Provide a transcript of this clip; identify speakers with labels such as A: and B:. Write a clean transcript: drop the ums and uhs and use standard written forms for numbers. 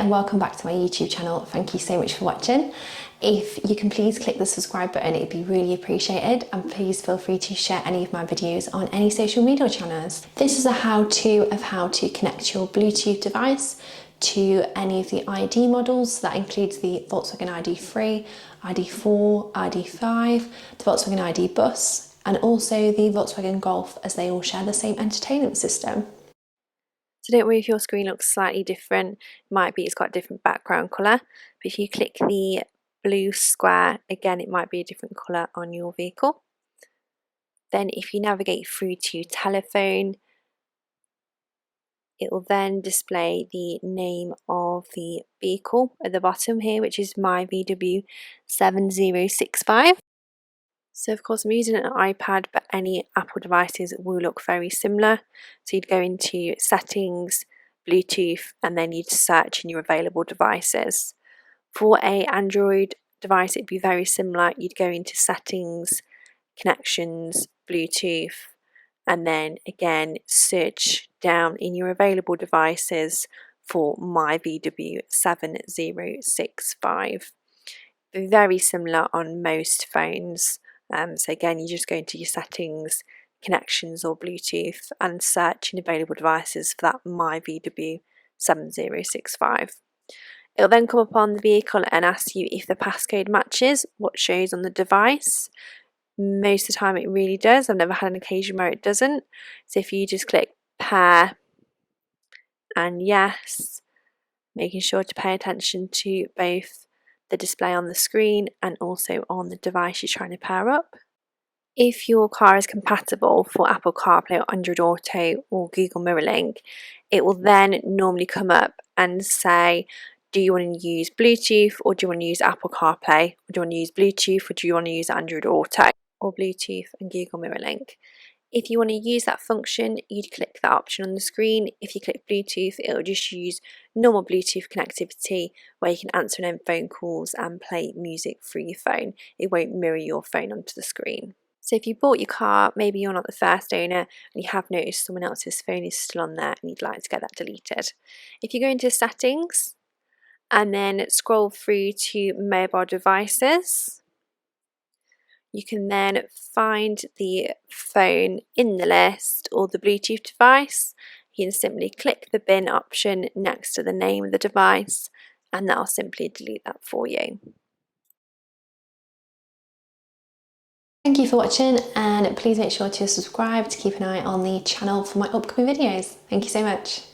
A: and welcome back to my YouTube channel. Thank you so much for watching. If you can please click the subscribe button, it'd be really appreciated, and please feel free to share any of my videos on any social media channels. This is a how-to of how to connect your Bluetooth device to any of the ID models. That includes the Volkswagen ID.3, ID.4, ID.5, the Volkswagen ID.Buzz, and also the Volkswagen Golf, as they all share the same entertainment system. So don't worry if your screen looks slightly different. It might be it's got a different background colour, but if you click the blue square, again it might be a different colour on your vehicle. Then if you navigate through to telephone, it will then display the name of the vehicle at the bottom here, which is my VW 7065. So of course I'm using an iPad, but any Apple devices will look very similar. So you'd go into settings, Bluetooth, and then you'd search in your available devices. For an Android device, it'd be very similar. You'd go into settings, connections, Bluetooth, and then again search down in your available devices for my VW 7065. Very similar on most phones. So again, you just go into your settings, connections or Bluetooth, and search in available devices for that my VW 7065. It'll then come up on the vehicle and ask you if the passcode matches what shows on the device. Most of the time it really does. I've never had an occasion where it doesn't. So if you just click pair and yes, making sure to pay attention to both the display on the screen and also on the device you're trying to pair up. If your car is compatible for Apple CarPlay or Android Auto or Google Mirror Link, it will then normally come up and say, do you want to use Bluetooth, or do you want to use Apple CarPlay, or do you want to use Bluetooth, or do you want to use Android Auto or Bluetooth and Google Mirror Link? If you want to use that function, you'd click that option on the screen. If you click Bluetooth, it will just use normal Bluetooth connectivity where you can answer and end phone calls and play music through your phone. It won't mirror your phone onto the screen. So if you bought your car, maybe you're not the first owner and you have noticed someone else's phone is still on there and you'd like to get that deleted. If you go into settings and then scroll through to mobile devices, you can then find the phone in the list or the Bluetooth device. You can simply click the bin option next to the name of the device and that'll simply delete that for you. Thank you for watching, and please make sure to subscribe to keep an eye on the channel for my upcoming videos. Thank you so much.